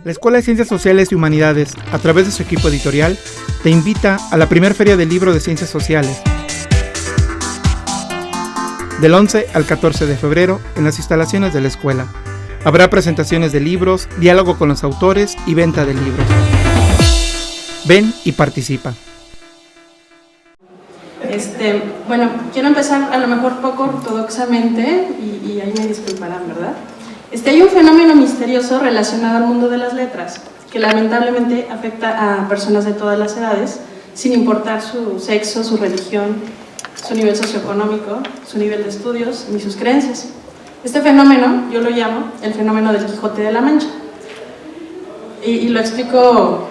La Escuela de Ciencias Sociales y Humanidades, a través de su equipo editorial, te invita a la primera Feria del Libro de Ciencias Sociales, del 11 al 14 de febrero en las instalaciones de la escuela. Habrá presentaciones de libros, diálogo con los autores y venta de libros. Ven y participa. Bueno, quiero empezar a lo mejor poco ortodoxamente y ahí me disculparán, ¿verdad? Hay un fenómeno misterioso relacionado al mundo de las letras que lamentablemente afecta a personas de todas las edades, sin importar su sexo, su religión, su nivel socioeconómico, su nivel de estudios ni sus creencias. Este fenómeno yo lo llamo el fenómeno del Quijote de la Mancha y lo explico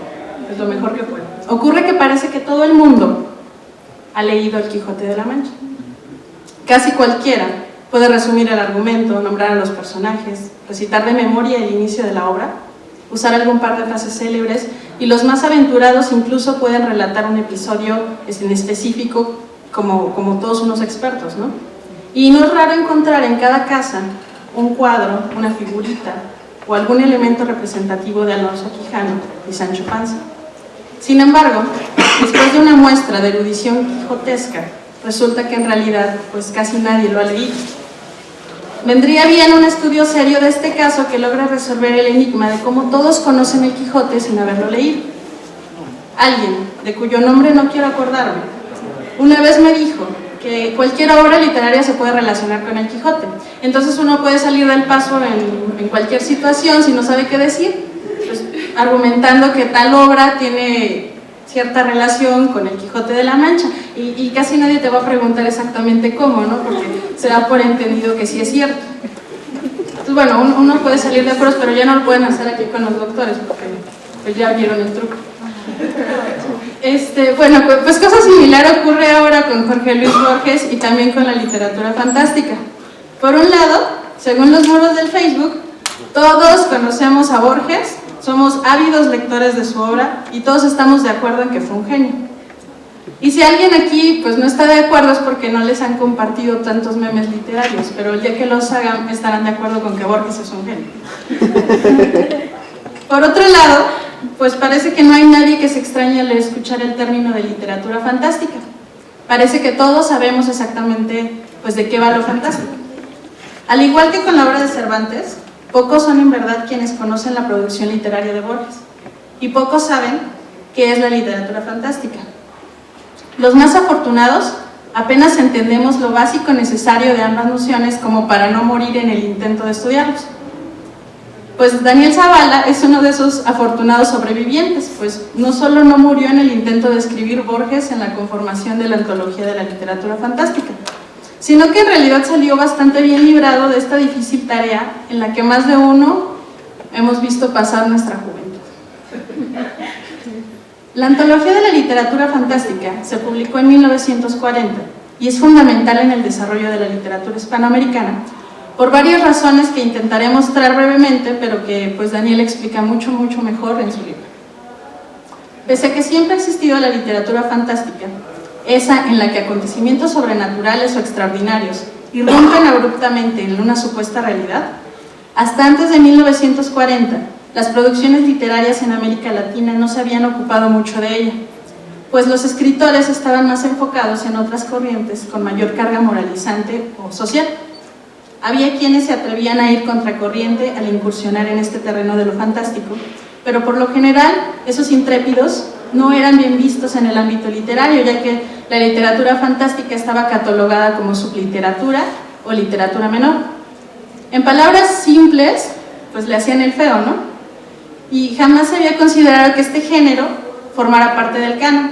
pues, lo mejor que puedo. Ocurre que parece que todo el mundo ha leído el Quijote de la Mancha. Casi cualquiera puede resumir el argumento, nombrar a los personajes, recitar de memoria el inicio de la obra, usar algún par de frases célebres y los más aventurados incluso pueden relatar un episodio en específico como todos unos expertos, ¿no? Y no es raro encontrar en cada casa un cuadro, una figurita o algún elemento representativo de Alonso Quijano y Sancho Panza. Sin embargo, después de una muestra de erudición quijotesca, resulta que en realidad pues casi nadie lo ha leído. Vendría bien un estudio serio de este caso que logra resolver el enigma de cómo todos conocen el Quijote sin haberlo leído. Alguien, de cuyo nombre no quiero acordarme, una vez me dijo que cualquier obra literaria se puede relacionar con el Quijote. Entonces uno puede salir del paso en cualquier situación si no sabe qué decir, pues, argumentando que tal obra tiene cierta relación con el Quijote de la Mancha y casi nadie te va a preguntar exactamente cómo, ¿no? Porque se da por entendido que sí es cierto. Entonces, bueno, uno puede salir de apuros, pero ya no lo pueden hacer aquí con los doctores porque pues ya vieron el truco. Bueno, pues cosa similar ocurre ahora con Jorge Luis Borges y también con la literatura fantástica. Por un lado, según los muros del Facebook, todos conocemos a Borges, somos ávidos lectores de su obra y todos estamos de acuerdo en que fue un genio. Y si alguien aquí pues no está de acuerdo es porque no les han compartido tantos memes literarios, pero el día que los hagan estarán de acuerdo con que Borges es un genio. Por otro lado, pues parece que no hay nadie que se extrañe al escuchar el término de literatura fantástica. Parece que todos sabemos exactamente pues de qué va lo fantástico. Al igual que con la obra de Cervantes, pocos son en verdad quienes conocen la producción literaria de Borges y pocos saben qué es la literatura fantástica. Los más afortunados apenas entendemos lo básico necesario de ambas nociones como para no morir en el intento de estudiarlos. Pues Daniel Zavala es uno de esos afortunados sobrevivientes, pues no solo no murió en el intento de escribir Borges en la conformación de la antología de la literatura fantástica, sino que en realidad salió bastante bien librado de esta difícil tarea en la que más de uno hemos visto pasar nuestra juventud. La antología de la literatura fantástica se publicó en 1940 y es fundamental en el desarrollo de la literatura hispanoamericana por varias razones que intentaré mostrar brevemente, pero que pues Daniel explica mucho mejor en su libro. Pese a que siempre ha existido la literatura fantástica, esa en la que acontecimientos sobrenaturales o extraordinarios irrumpen abruptamente en una supuesta realidad, hasta antes de 1940, las producciones literarias en América Latina no se habían ocupado mucho de ella, pues los escritores estaban más enfocados en otras corrientes con mayor carga moralizante o social. Había quienes se atrevían a ir contracorriente al incursionar en este terreno de lo fantástico, pero por lo general esos intrépidos no eran bien vistos en el ámbito literario, ya que la literatura fantástica estaba catalogada como subliteratura o literatura menor. En palabras simples, pues le hacían el feo, ¿no? Y jamás se había considerado que este género formara parte del canon.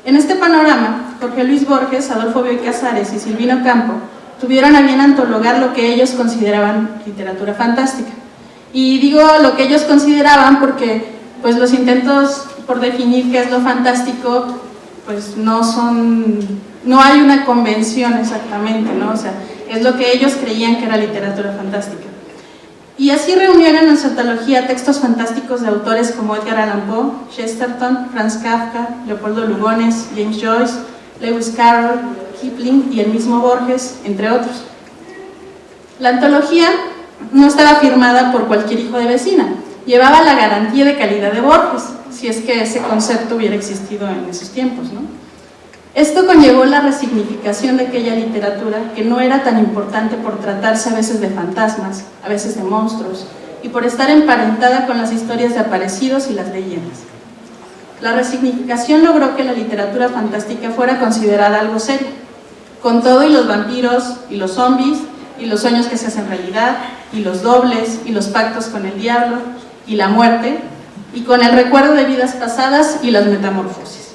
En este panorama, Jorge Luis Borges, Adolfo Bioy Casares y Silvino Campo tuvieron a bien antologar lo que ellos consideraban literatura fantástica. Y digo lo que ellos consideraban porque pues los intentos por definir qué es lo fantástico pues no hay una convención exactamente, ¿no? O sea, es lo que ellos creían que era literatura fantástica. Y así reunieron en su antología textos fantásticos de autores como Edgar Allan Poe, Chesterton, Franz Kafka, Leopoldo Lugones, James Joyce, Lewis Carroll, Kipling y el mismo Borges, entre otros. La antología no estaba firmada por cualquier hijo de vecina, llevaba la garantía de calidad de Borges, si es que ese concepto hubiera existido en esos tiempos, ¿no? Esto conllevó la resignificación de aquella literatura que no era tan importante por tratarse a veces de fantasmas, a veces de monstruos, y por estar emparentada con las historias de aparecidos y las leyendas. La resignificación logró que la literatura fantástica fuera considerada algo serio, con todo y los vampiros y los zombies y los sueños que se hacen realidad y los dobles y los pactos con el diablo y la muerte y con el recuerdo de vidas pasadas y las metamorfosis.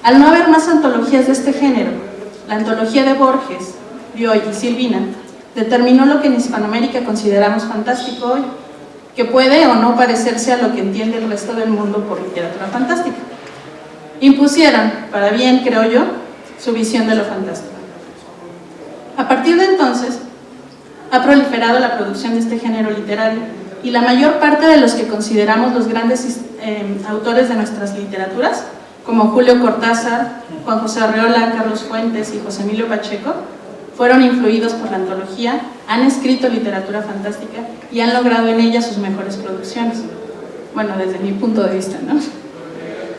Al no haber más antologías de este género, la antología de Borges, Bioy y Silvina determinó lo que en Hispanoamérica consideramos fantástico hoy, que puede o no parecerse a lo que entiende el resto del mundo por literatura fantástica. Impusieron, para bien creo yo, su visión de lo fantástico. A partir de entonces, ha proliferado la producción de este género literario y la mayor parte de los que consideramos los grandes autores de nuestras literaturas, como Julio Cortázar, Juan José Arreola, Carlos Fuentes y José Emilio Pacheco, fueron influidos por la antología, han escrito literatura fantástica y han logrado en ella sus mejores producciones. Bueno, desde mi punto de vista, ¿no?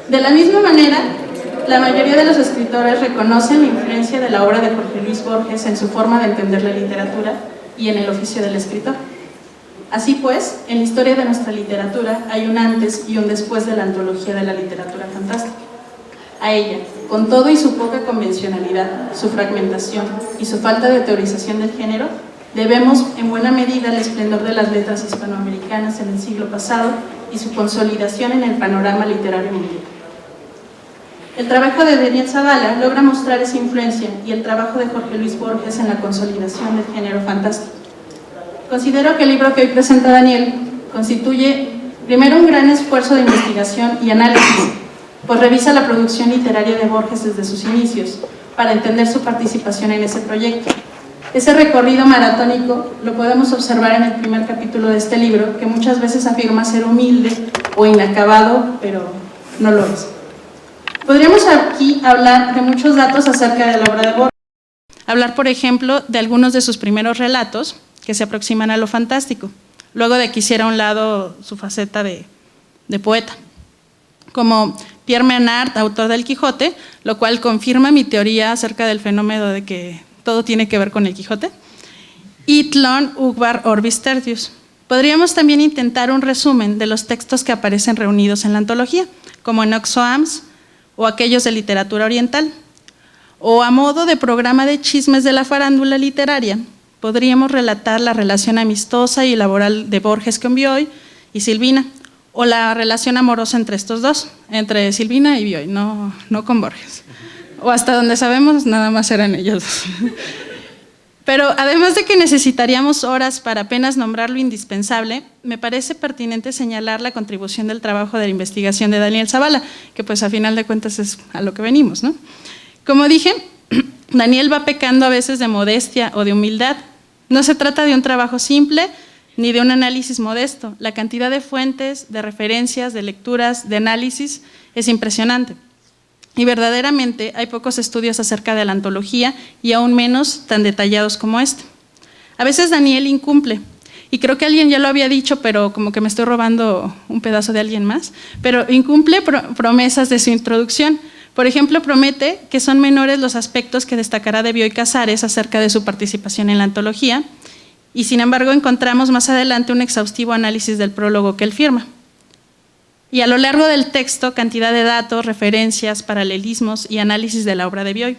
De la misma manera, la mayoría de los escritores reconocen la influencia de la obra de Jorge Luis Borges en su forma de entender la literatura y en el oficio del escritor. Así pues, en la historia de nuestra literatura hay un antes y un después de la antología de la literatura fantástica. A ella, con todo y su poca convencionalidad, su fragmentación y su falta de teorización del género, debemos en buena medida el esplendor de las letras hispanoamericanas en el siglo pasado y su consolidación en el panorama literario mundial. El trabajo de Daniel Zavala logra mostrar esa influencia y el trabajo de Jorge Luis Borges en la consolidación del género fantástico. Considero que el libro que hoy presenta Daniel constituye primero un gran esfuerzo de investigación y análisis, pues revisa la producción literaria de Borges desde sus inicios para entender su participación en ese proyecto. Ese recorrido maratónico lo podemos observar en el primer capítulo de este libro, que muchas veces afirma ser humilde o inacabado, pero no lo es. Podríamos aquí hablar de muchos datos acerca de la obra de Borges. Hablar, por ejemplo, de algunos de sus primeros relatos que se aproximan a lo fantástico, luego de que hiciera a un lado su faceta de poeta, como Pierre Menard, autor del Quijote, lo cual confirma mi teoría acerca del fenómeno de que todo tiene que ver con el Quijote, y Tlön Uqbar Orbis Tertius. Podríamos también intentar un resumen de los textos que aparecen reunidos en la antología, como en Oxoams o aquellos de literatura oriental, o a modo de programa de chismes de la farándula literaria, podríamos relatar la relación amistosa y laboral de Borges con Bioy y Silvina, o la relación amorosa entre estos dos, entre Silvina y Bioy, no con Borges. O hasta donde sabemos, nada más eran ellos dos. Pero además de que necesitaríamos horas para apenas nombrar lo indispensable, me parece pertinente señalar la contribución del trabajo de la investigación de Daniel Zavala, que pues a final de cuentas es a lo que venimos, ¿no? Como dije, Daniel va pecando a veces de modestia o de humildad. No se trata de un trabajo simple ni de un análisis modesto. La cantidad de fuentes, de referencias, de lecturas, de análisis es impresionante. Y verdaderamente hay pocos estudios acerca de la antología y aún menos tan detallados como este. A veces Daniel incumple, y creo que alguien ya lo había dicho, pero como que me estoy robando un pedazo de alguien más, pero incumple promesas de su introducción. Por ejemplo, promete que son menores los aspectos que destacará de Bioy Casares acerca de su participación en la antología, y sin embargo encontramos más adelante un exhaustivo análisis del prólogo que él firma. Y a lo largo del texto, cantidad de datos, referencias, paralelismos y análisis de la obra de Bioy.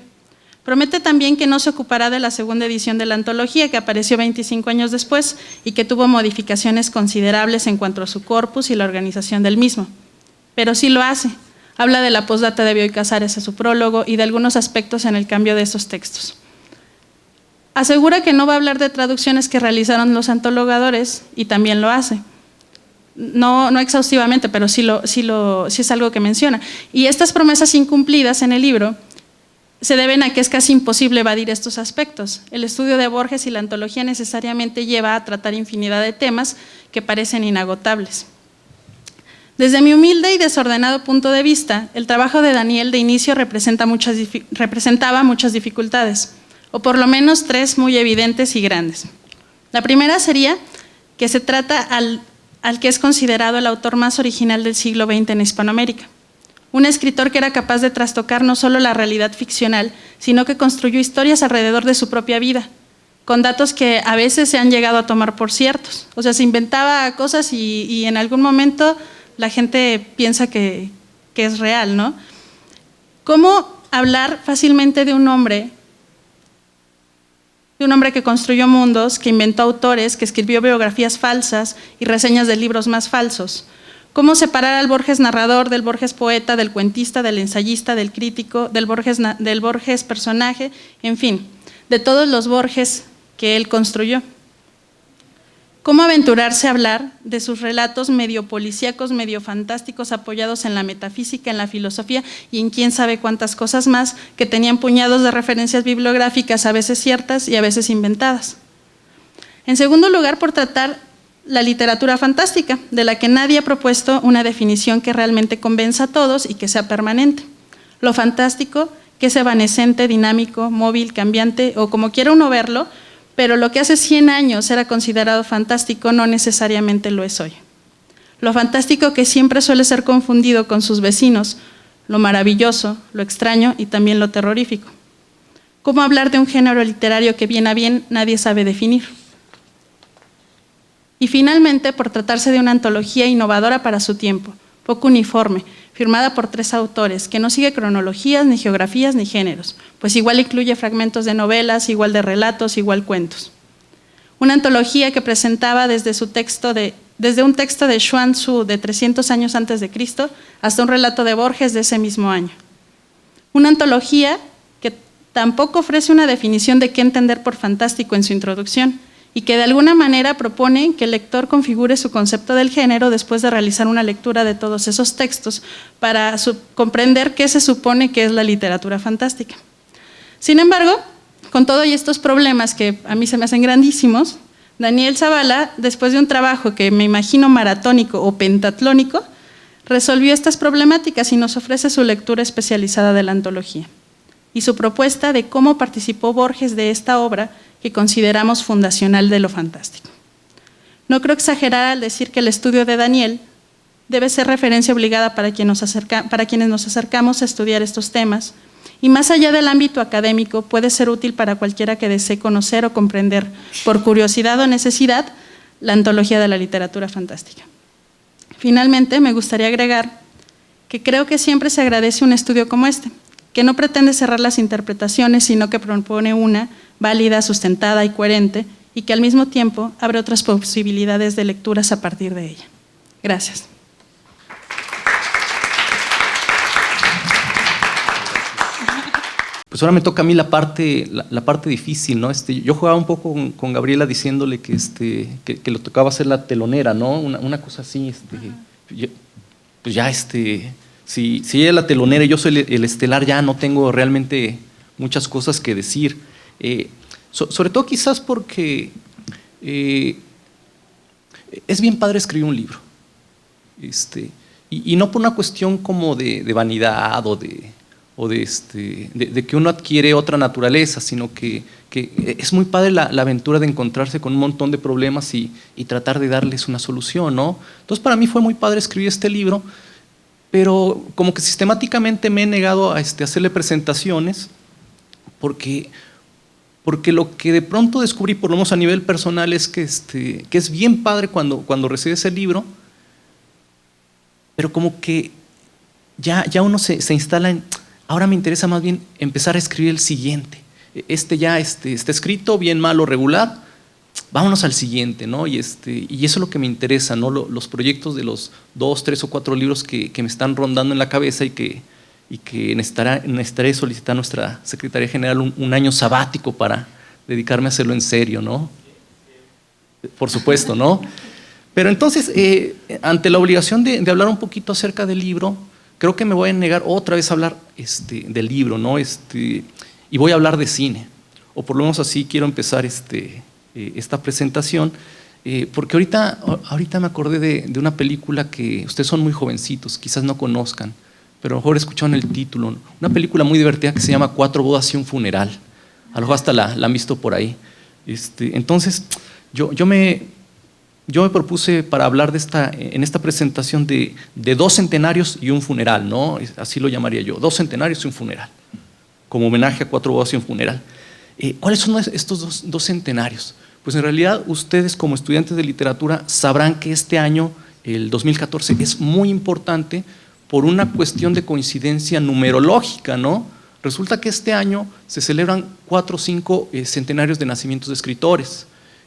Promete también que no se ocupará de la segunda edición de la antología, que apareció 25 años después y que tuvo modificaciones considerables en cuanto a su corpus y la organización del mismo. Pero sí lo hace. Habla de la postdata de Bioy Casares a su prólogo y de algunos aspectos en el cambio de esos textos. Asegura que no va a hablar de traducciones que realizaron los antologadores y también lo hace. No exhaustivamente, pero sí es algo que menciona. Y estas promesas incumplidas en el libro se deben a que es casi imposible evadir estos aspectos. El estudio de Borges y la antología necesariamente lleva a tratar infinidad de temas que parecen inagotables. Desde mi humilde y desordenado punto de vista, el trabajo de Daniel de inicio representaba muchas dificultades, o por lo menos tres muy evidentes y grandes. La primera sería que se trata al que es considerado el autor más original del siglo XX en Hispanoamérica. Un escritor que era capaz de trastocar no solo la realidad ficcional, sino que construyó historias alrededor de su propia vida, con datos que a veces se han llegado a tomar por ciertos. O sea, se inventaba cosas y en algún momento la gente piensa que es real, ¿no? ¿Cómo hablar fácilmente de un hombre que construyó mundos, que inventó autores, que escribió biografías falsas y reseñas de libros más falsos? ¿Cómo separar al Borges narrador del Borges poeta, del cuentista, del ensayista, del crítico, del Borges personaje, en fin, de todos los Borges que él construyó? ¿Cómo aventurarse a hablar de sus relatos medio policíacos, medio fantásticos, apoyados en la metafísica, en la filosofía y en quién sabe cuántas cosas más, que tenían puñados de referencias bibliográficas, a veces ciertas y a veces inventadas? En segundo lugar, por tratar la literatura fantástica, de la que nadie ha propuesto una definición que realmente convenza a todos y que sea permanente. Lo fantástico, que es evanescente, dinámico, móvil, cambiante o como quiera uno verlo, pero lo que hace 100 años era considerado fantástico no necesariamente lo es hoy. Lo fantástico que siempre suele ser confundido con sus vecinos, lo maravilloso, lo extraño y también lo terrorífico. ¿Cómo hablar de un género literario que bien a bien nadie sabe definir? Y finalmente, por tratarse de una antología innovadora para su tiempo, poco uniforme, firmada por 3 autores, que no sigue cronologías, ni geografías, ni géneros, pues igual incluye fragmentos de novelas, igual de relatos, igual cuentos. Una antología que presentaba desde un texto de Xuan Tzu de 300 años antes de Cristo hasta un relato de Borges de ese mismo año. Una antología que tampoco ofrece una definición de qué entender por fantástico en su introducción, y que de alguna manera propone que el lector configure su concepto del género después de realizar una lectura de todos esos textos para comprender qué se supone que es la literatura fantástica. Sin embargo, con todos estos problemas que a mí se me hacen grandísimos, Daniel Zavala, después de un trabajo que me imagino maratónico o pentatlónico, resolvió estas problemáticas y nos ofrece su lectura especializada de la antología y su propuesta de cómo participó Borges de esta obra que consideramos fundacional de lo fantástico. No creo exagerar al decir que el estudio de Daniel debe ser referencia obligada para quienes nos acercamos a estudiar estos temas, y más allá del ámbito académico puede ser útil para cualquiera que desee conocer o comprender, por curiosidad o necesidad, la antología de la literatura fantástica. Finalmente, me gustaría agregar que creo que siempre se agradece un estudio como este, que no pretende cerrar las interpretaciones, sino que propone una válida, sustentada y coherente, y que al mismo tiempo abre otras posibilidades de lecturas a partir de ella. Gracias. Pues ahora me toca a mí la parte difícil, ¿no? Yo jugaba un poco con Gabriela diciéndole que le tocaba hacer la telonera, ¿no? Una cosa así, pues ya si ella es la telonera y yo soy el estelar, ya no tengo realmente muchas cosas que decir. Sobre todo quizás porque es bien padre escribir un libro, y no por una cuestión como de vanidad o de que uno adquiere otra naturaleza, sino que es muy padre la aventura de encontrarse con un montón de problemas y tratar de darles una solución, ¿no? Entonces para mí fue muy padre escribir este libro, pero como que sistemáticamente me he negado a hacerle presentaciones porque lo que de pronto descubrí, por lo menos a nivel personal, es que es bien padre cuando recibes el libro, pero como que ya uno se instala en, ahora me interesa más bien empezar a escribir el siguiente. Ya está escrito, bien, malo, regular, vámonos al siguiente, ¿no? Y eso es lo que me interesa, ¿no? Los proyectos de los 2, 3 o 4 libros que me están rondando en la cabeza y que necesitaré solicitar a nuestra Secretaría General un año sabático para dedicarme a hacerlo en serio, ¿no? Por supuesto, ¿no? Pero entonces, ante la obligación de hablar un poquito acerca del libro, creo que me voy a negar otra vez a hablar del libro, ¿no? Y voy a hablar de cine, o por lo menos así quiero empezar esta presentación, porque ahorita me acordé de una película que ustedes son muy jovencitos, quizás no conozcan, pero a lo mejor escucharon el título, ¿no? Una película muy divertida que se llama 4 bodas y un funeral. A lo mejor hasta la han visto por ahí. Entonces, yo me yo me propuse para hablar en esta presentación de 2 centenarios y un funeral, ¿no? Así lo llamaría yo, 2 centenarios y un funeral, como homenaje a 4 bodas y un funeral. ¿Cuáles son estos dos centenarios? Pues en realidad ustedes como estudiantes de literatura sabrán que este año, el 2014, es muy importante por una cuestión de coincidencia numerológica, ¿no? Resulta que este año se celebran 4 o 5 centenarios de nacimientos de escritores.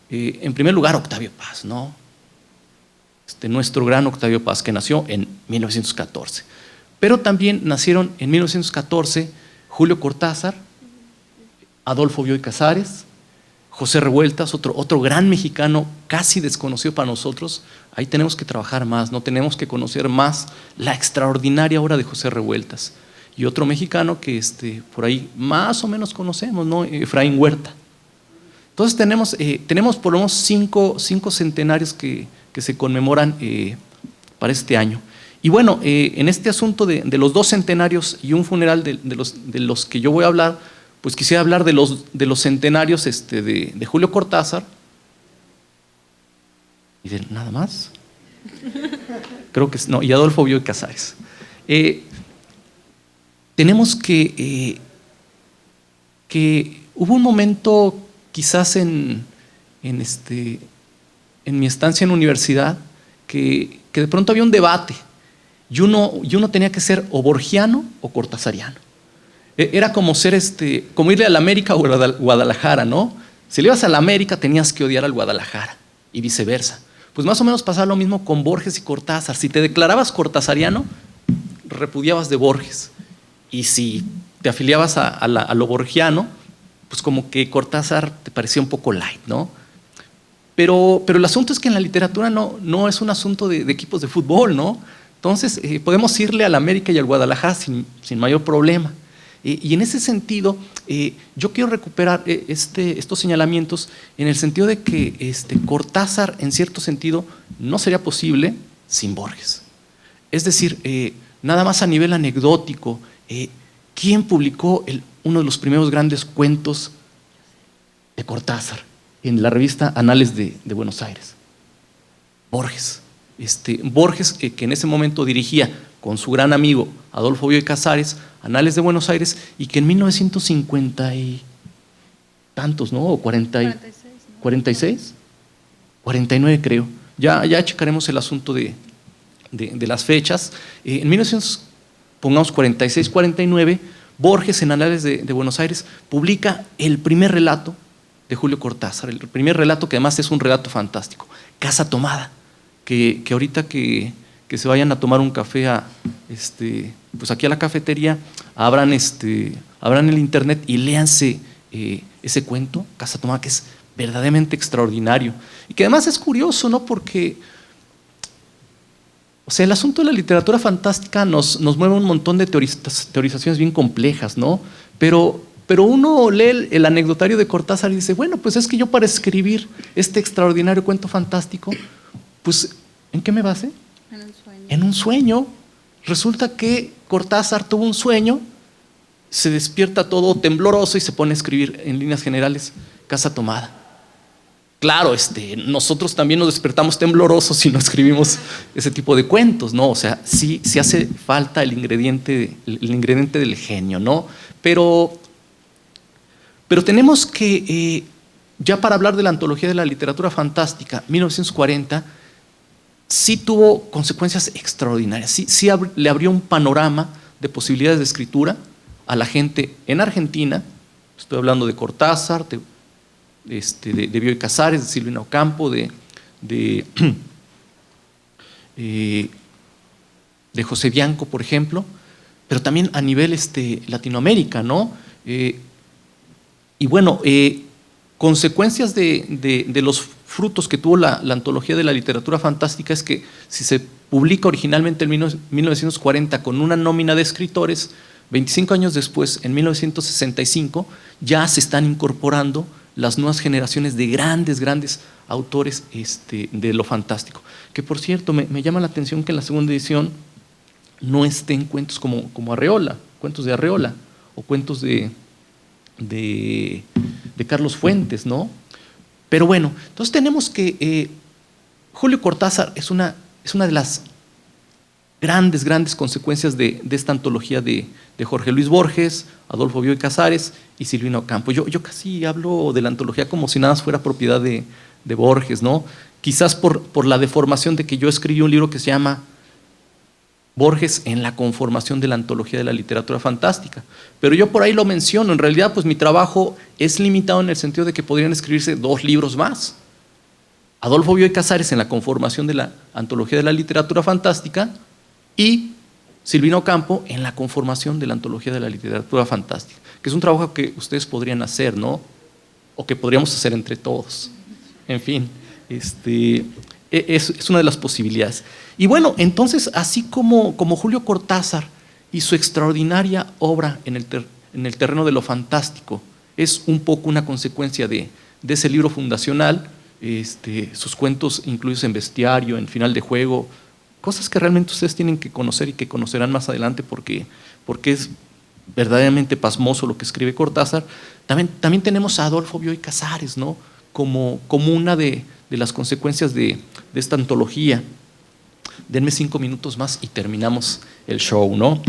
En primer lugar, Octavio Paz, ¿no? Nuestro gran Octavio Paz, que nació en 1914. Pero también nacieron en 1914 Julio Cortázar, Adolfo Bioy Casares, José Revueltas, otro gran mexicano casi desconocido para nosotros. Ahí tenemos que trabajar más, ¿no? Tenemos que conocer más la extraordinaria obra de José Revueltas. Y otro mexicano que por ahí más o menos conocemos, ¿no? Efraín Huerta. Entonces tenemos por lo menos 5 centenarios que se conmemoran para este año. Y bueno, en este asunto de los 2 centenarios y un funeral de los que yo voy a hablar, pues quisiera hablar de los centenarios de Julio Cortázar. ¿Y de nada más? Creo que no, y Adolfo Bioy Casares. Tenemos que hubo un momento quizás en mi estancia en universidad que de pronto había un debate y uno tenía que ser o borgiano o cortasariano. Era como como irle a la América o a Guadalajara, ¿no? Si le ibas a la América tenías que odiar al Guadalajara y viceversa. Pues más o menos pasaba lo mismo con Borges y Cortázar. Si te declarabas cortasariano, repudiabas de Borges. Y si te afiliabas a lo borgiano, pues como que Cortázar te parecía un poco light, ¿no? Pero el asunto es que en la literatura no es un asunto de equipos de fútbol, ¿no? Entonces podemos irle al América y al Guadalajara sin mayor problema. Y en ese sentido, yo quiero recuperar estos señalamientos en el sentido de que Cortázar, en cierto sentido, no sería posible sin Borges. Es decir, nada más a nivel anecdótico, ¿quién publicó uno de los primeros grandes cuentos de Cortázar en la revista Anales de Buenos Aires? Borges. Borges, que en ese momento dirigía con su gran amigo Adolfo Bioy Casares Anales de Buenos Aires, y que en 1950 y tantos, ¿no? O 46, 49 creo. Ya checaremos el asunto de las fechas. En 1946, 49, Borges en Anales de Buenos Aires publica el primer relato de Julio Cortázar, el primer relato que además es un relato fantástico, Casa Tomada, que ahorita que se vayan a tomar un café pues aquí a la cafetería, abran el internet y léanse ese cuento, Casa Tomada, que es verdaderamente extraordinario. Y que además es curioso, ¿no? Porque el asunto de la literatura fantástica nos mueve un montón de teorizaciones bien complejas, ¿no? Pero uno lee el anecdotario de Cortázar y dice, bueno, pues es que yo para escribir este extraordinario cuento fantástico, pues, ¿en qué me basé? En un sueño. En un sueño. Resulta que Cortázar tuvo un sueño, se despierta todo tembloroso y se pone a escribir en líneas generales Casa Tomada. Claro, nosotros también nos despertamos temblorosos y no escribimos ese tipo de cuentos, ¿no? O sea, sí hace falta el ingrediente del genio, ¿no? Pero tenemos que, ya para hablar de la antología de la literatura fantástica, 1940, sí tuvo consecuencias extraordinarias, sí le abrió un panorama de posibilidades de escritura a la gente en Argentina. Estoy hablando de Cortázar, de Bioy Casares, de Silvina Ocampo, de José Bianco, por ejemplo, pero también a nivel Latinoamérica, ¿no? Y bueno, consecuencias de los frutos que tuvo la antología de la literatura fantástica es que si se publica originalmente en 1940 con una nómina de escritores, 25 años después, en 1965, ya se están incorporando las nuevas generaciones de grandes autores de lo fantástico. Que por cierto, me llama la atención que en la segunda edición no estén cuentos como Arreola, cuentos de Arreola, o cuentos de Carlos Fuentes, ¿no? Pero bueno, entonces tenemos que Julio Cortázar es una de las grandes consecuencias de esta antología de Jorge Luis Borges, Adolfo Bioy Casares y Silvino Ocampo. Yo casi hablo de la antología como si nada fuera propiedad de Borges, ¿no? Quizás por la deformación de que yo escribí un libro que se llama Borges en la conformación de la antología de la literatura fantástica. Pero yo por ahí lo menciono. En realidad, pues mi trabajo es limitado en el sentido de que podrían escribirse 2 libros más. Adolfo Bioy Casares en la conformación de la antología de la literatura fantástica y Silvino Ocampo en la conformación de la antología de la literatura fantástica, que es un trabajo que ustedes podrían hacer, ¿no? O que podríamos hacer entre todos. En fin, es una de las posibilidades. Y bueno, entonces, así como Julio Cortázar y su extraordinaria obra en el terreno de lo fantástico es un poco una consecuencia de ese libro fundacional, sus cuentos incluidos en Bestiario, en Final de Juego, cosas que realmente ustedes tienen que conocer y que conocerán más adelante porque es verdaderamente pasmoso lo que escribe Cortázar. También tenemos a Adolfo Bioy Casares, ¿no? Como una de las consecuencias de esta antología. Denme 5 minutos más y terminamos el show, ¿no?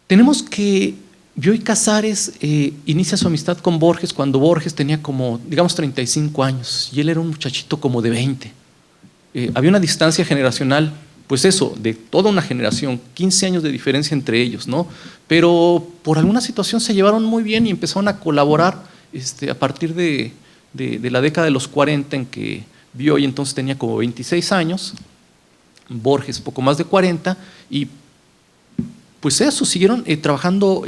Tenemos que Bioy Casares inicia su amistad con Borges cuando Borges tenía como, digamos, 35 años y él era un muchachito como de 20. Había una distancia generacional, pues eso, de toda una generación, 15 años de diferencia entre ellos, ¿no? Pero por alguna situación se llevaron muy bien y empezaron a colaborar a partir de la década de los 40, en que Bioy entonces tenía como 26 años, Borges poco más de 40, y pues eso, siguieron trabajando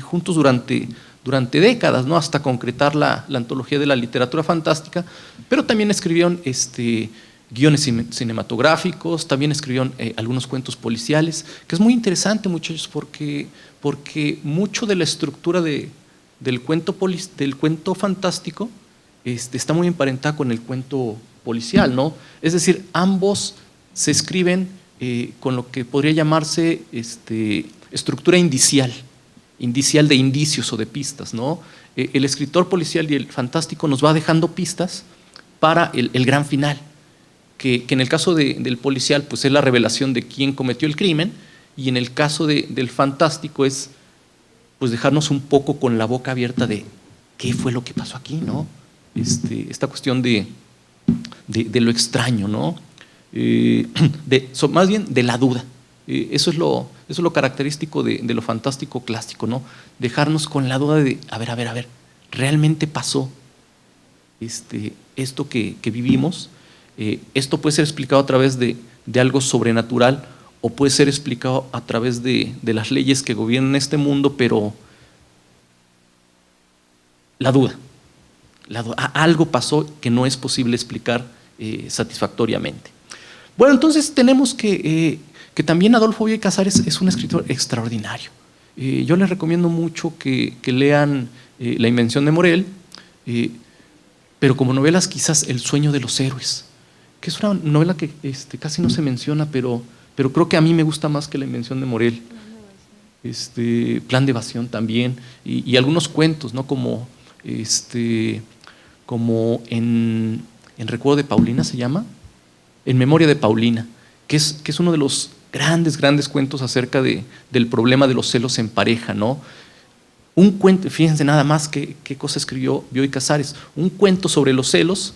juntos durante décadas, ¿no? Hasta concretar la antología de la literatura fantástica, pero también escribieron guiones cinematográficos, también escribieron algunos cuentos policiales, que es muy interesante, muchachos, porque mucho de la estructura del cuento fantástico está muy emparentada con el cuento policial, ¿no? Es decir, ambos se escriben con lo que podría llamarse estructura indicial de indicios o de pistas, ¿no? El escritor policial y el fantástico nos va dejando pistas para el gran final, que en el caso del policial pues es la revelación de quién cometió el crimen, y en el caso del fantástico es pues dejarnos un poco con la boca abierta de qué fue lo que pasó aquí, ¿no? Esta cuestión de lo extraño, ¿no? Más bien de la duda. Eso es lo característico de lo fantástico clásico, ¿no? Dejarnos con la duda de, a ver, ¿realmente pasó esto que vivimos? Esto puede ser explicado a través de algo sobrenatural o puede ser explicado a través de las leyes que gobiernan este mundo, pero la duda, algo pasó que no es posible explicar satisfactoriamente. Bueno, entonces tenemos que también Adolfo Bioy Casares es un escritor extraordinario. Yo les recomiendo mucho que lean La invención de Morel, pero como novelas quizás El sueño de los héroes, que es una novela que casi no se menciona, pero creo que a mí me gusta más que La invención de Morel. Plan de evasión también, y algunos cuentos, ¿no? Como en Recuerdo de Paulina se llama, En memoria de Paulina, que es uno de los grandes cuentos acerca del problema de los celos en pareja, ¿no? Un cuento, fíjense nada más qué cosa escribió Bioy Casares, un cuento sobre los celos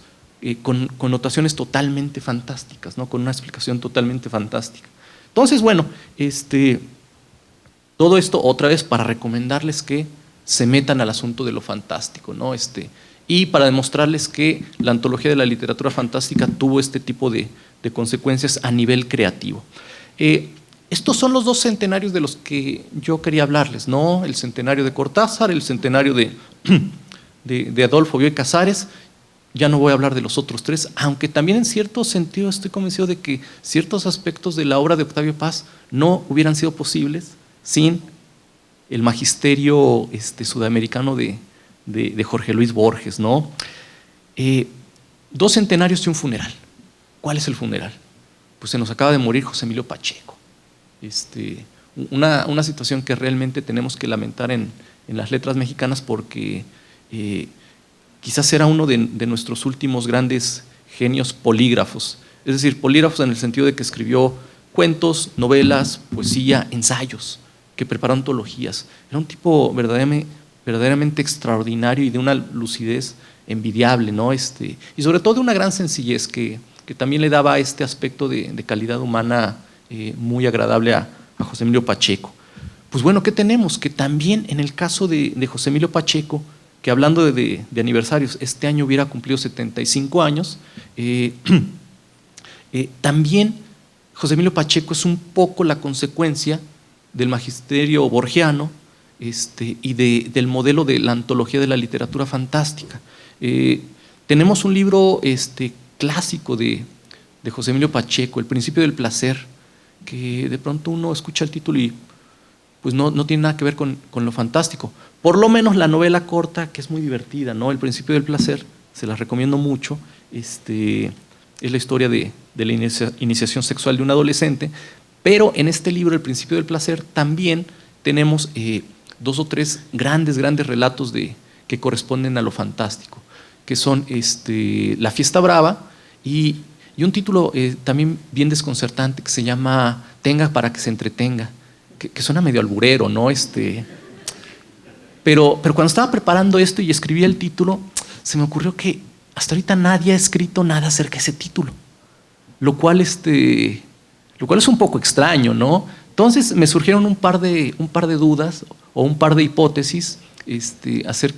con notaciones totalmente fantásticas, ¿no? Con una explicación totalmente fantástica. Entonces, bueno, todo esto otra vez para recomendarles que se metan al asunto de lo fantástico, ¿no? Y para demostrarles que la antología de la literatura fantástica tuvo este tipo de consecuencias a nivel creativo. Estos son los 2 centenarios de los que yo quería hablarles, ¿no? El centenario de Cortázar, el centenario de Adolfo Bioy Casares. Ya no voy a hablar de los otros 3, aunque también en cierto sentido estoy convencido de que ciertos aspectos de la obra de Octavio Paz no hubieran sido posibles sin el magisterio sudamericano de Jorge Luis Borges, ¿no? 2 centenarios y un funeral. ¿Cuál es el funeral? Pues se nos acaba de morir José Emilio Pacheco. Una situación que realmente tenemos que lamentar en las letras mexicanas, porque quizás era uno de nuestros últimos grandes genios polígrafos. Es decir, polígrafos en el sentido de que escribió cuentos, novelas, poesía, ensayos, que preparó antologías. Era un tipo verdaderamente extraordinario y de una lucidez envidiable, ¿no? Y sobre todo de una gran sencillez que también le daba este aspecto de calidad humana muy agradable a José Emilio Pacheco. Pues bueno, ¿qué tenemos? Que también en el caso de José Emilio Pacheco, que hablando de aniversarios, este año hubiera cumplido 75 años, también José Emilio Pacheco es un poco la consecuencia del magisterio borgiano y del modelo de la antología de la literatura fantástica. Tenemos un libro clásico de José Emilio Pacheco, El principio del placer, que de pronto uno escucha el título y pues no tiene nada que ver con lo fantástico. Por lo menos la novela corta, que es muy divertida, ¿no? El principio del placer, se la recomiendo mucho. Es la historia de la iniciación sexual de un adolescente, pero en este libro, El principio del placer, también tenemos 2 o 3 grandes relatos que corresponden a lo fantástico, que son La fiesta brava y un título también bien desconcertante que se llama Tenga para que se entretenga, que suena medio alburero, ¿no? Pero cuando estaba preparando esto y escribí el título, se me ocurrió que hasta ahorita nadie ha escrito nada acerca de ese título, lo cual es un poco extraño, ¿no? Entonces me surgieron un par de dudas o un par de hipótesis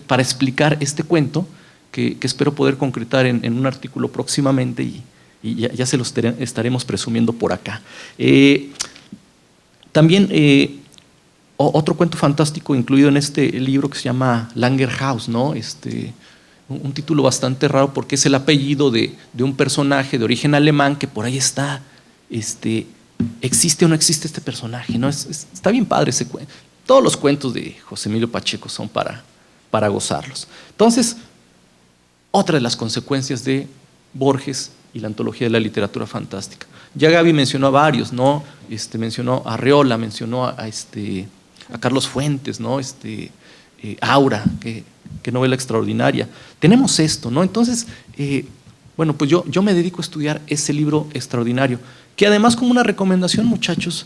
para explicar este cuento que espero poder concretar en un artículo próximamente y ya se los estaremos presumiendo por acá. También otro cuento fantástico incluido en este libro que se llama Langerhaus, ¿no? Un título bastante raro porque es el apellido de un personaje de origen alemán que por ahí está. ¿Existe o no existe este personaje? ¿No? Está bien padre ese cuento. Todos los cuentos de José Emilio Pacheco son para gozarlos. Entonces, otra de las consecuencias de Borges y la antología de la literatura fantástica. Ya Gaby mencionó a varios, ¿no? Mencionó a Arreola, mencionó a Carlos Fuentes, ¿no? Aura, qué novela extraordinaria. Tenemos esto, ¿no? Entonces, bueno, pues yo me dedico a estudiar ese libro extraordinario, que además, como una recomendación, muchachos,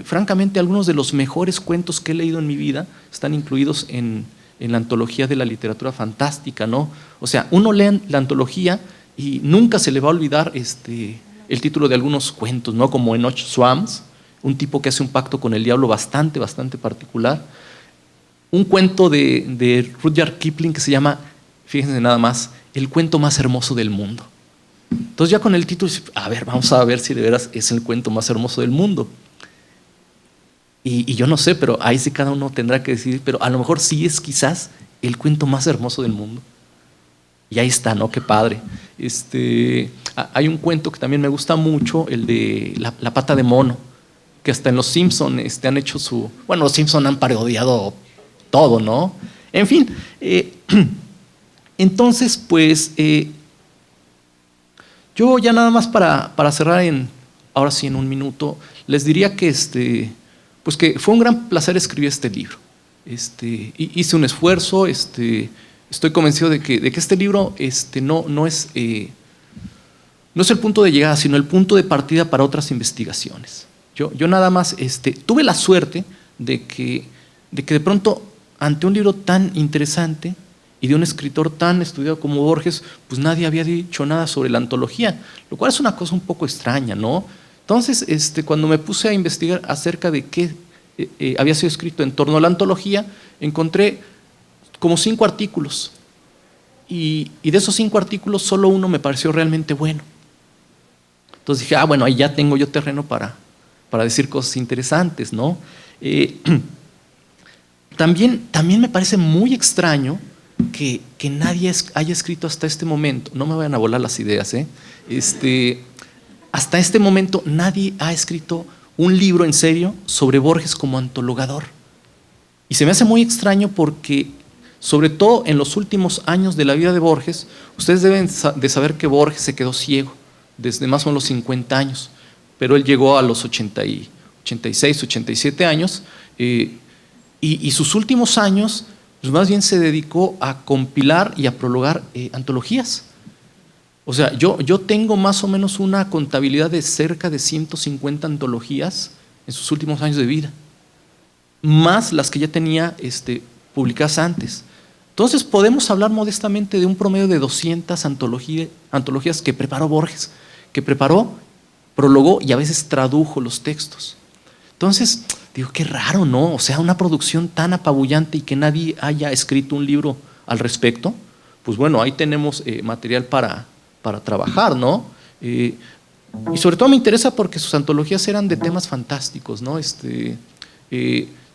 francamente algunos de los mejores cuentos que he leído en mi vida están incluidos en la antología de la literatura fantástica, ¿no? O sea, uno lee la antología y nunca se le va a olvidar el título de algunos cuentos, ¿no? Como Enoch Swams, un tipo que hace un pacto con el diablo bastante particular. Un cuento de Rudyard Kipling que se llama, fíjense nada más, El cuento más hermoso del mundo. Entonces ya con el título, a ver, vamos a ver si de veras es el cuento más hermoso del mundo. Y yo no sé, pero ahí sí cada uno tendrá que decidir, pero a lo mejor sí es quizás el cuento más hermoso del mundo. Y ahí está, ¿no? Qué padre. Hay un cuento que también me gusta mucho, el de la pata de mono, que hasta en Los Simpson han hecho bueno, Los Simpson han parodiado todo, ¿no? En fin, entonces, pues, yo ya nada más para cerrar ahora sí en un minuto, les diría que pues que fue un gran placer escribir este libro. Hice un esfuerzo, estoy convencido de que este libro no es el punto de llegada, sino el punto de partida para otras investigaciones. Yo nada más tuve la suerte de que de pronto, ante un libro tan interesante y de un escritor tan estudiado como Borges, pues nadie había dicho nada sobre la antología, lo cual es una cosa un poco extraña, ¿no? Entonces, cuando me puse a investigar acerca de qué había sido escrito en torno a la antología, encontré como 5 artículos. Y de esos 5 artículos, solo uno me pareció realmente bueno. Entonces dije, bueno, ahí ya tengo yo terreno para decir cosas interesantes, ¿no? También me parece muy extraño que nadie haya escrito hasta este momento, no me vayan a volar las ideas, hasta este momento nadie ha escrito un libro en serio sobre Borges como antologador. Y se me hace muy extraño porque, sobre todo en los últimos años de la vida de Borges, ustedes deben de saber que Borges se quedó ciego desde más o menos los 50 años, pero él llegó a los 86, 87 años, y sus últimos años pues más bien se dedicó a compilar y a prologar antologías. O sea, yo tengo más o menos una contabilidad de cerca de 150 antologías en sus últimos años de vida, más las que ya tenía publicadas antes. Entonces podemos hablar modestamente de un promedio de 200 antologías que preparó Borges, que preparó, prologó y a veces tradujo los textos. Entonces, digo, qué raro, ¿no? O sea, una producción tan apabullante y que nadie haya escrito un libro al respecto, pues bueno, ahí tenemos material para trabajar, ¿no? Y sobre todo me interesa porque sus antologías eran de temas fantásticos, ¿no?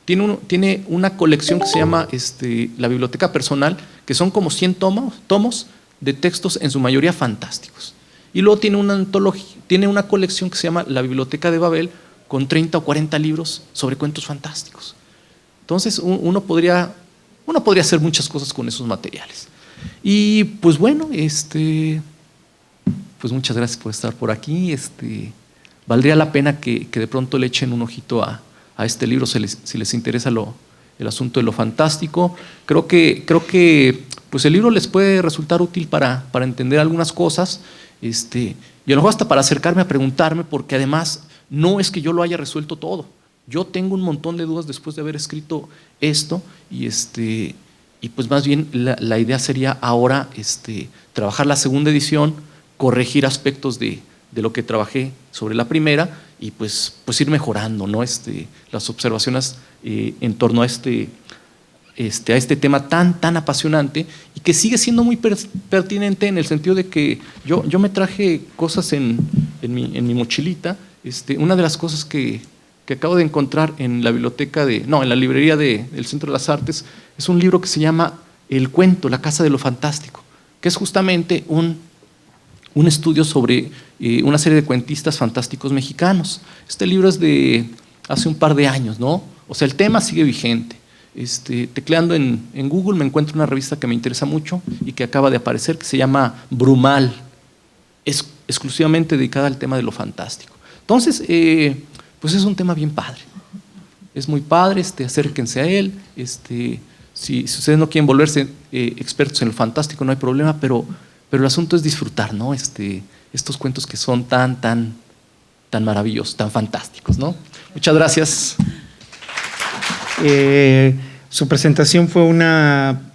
Tiene una colección que se llama La Biblioteca Personal, que son como 100 tomos de textos, en su mayoría fantásticos. Y luego tiene una colección que se llama La Biblioteca de Babel, con 30 o 40 libros sobre cuentos fantásticos. Entonces uno podría hacer muchas cosas con esos materiales. Y pues bueno, pues muchas gracias por estar por aquí. Valdría la pena que de pronto le echen un ojito a este libro si les interesa el asunto de lo fantástico. Creo que pues el libro les puede resultar útil para entender algunas cosas, y a lo mejor hasta para acercarme a preguntarme, porque además no es que yo lo haya resuelto todo. Yo tengo un montón de dudas después de haber escrito esto, y pues más bien la idea sería ahora trabajar la segunda edición, corregir aspectos de lo que trabajé sobre la primera y pues ir mejorando, ¿no? Las observaciones en torno a este tema tan apasionante y que sigue siendo muy pertinente, en el sentido de que yo me traje cosas en mi mochilita. Una de las cosas que acabo de encontrar en la en la librería del Centro de las Artes, es un libro que se llama El cuento, la casa de lo fantástico, que es justamente un estudio sobre una serie de cuentistas fantásticos mexicanos. Este libro es de hace un par de años, ¿no? O sea, el tema sigue vigente. Tecleando en Google me encuentro una revista que me interesa mucho y que acaba de aparecer, que se llama Brumal, es exclusivamente dedicada al tema de lo fantástico. Entonces, pues es un tema bien padre. Es muy padre, acérquense a él. Si ustedes no quieren volverse expertos en lo fantástico, no hay problema, pero el asunto es disfrutar, ¿no? Estos cuentos que son tan maravillosos, tan fantásticos, ¿no? Muchas gracias. Su presentación fue una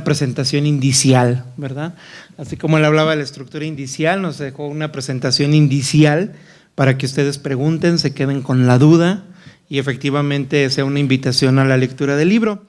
presentación indicial, ¿verdad? Así como él hablaba de la estructura indicial, nos dejó una presentación indicial para que ustedes pregunten, se queden con la duda y efectivamente sea una invitación a la lectura del libro.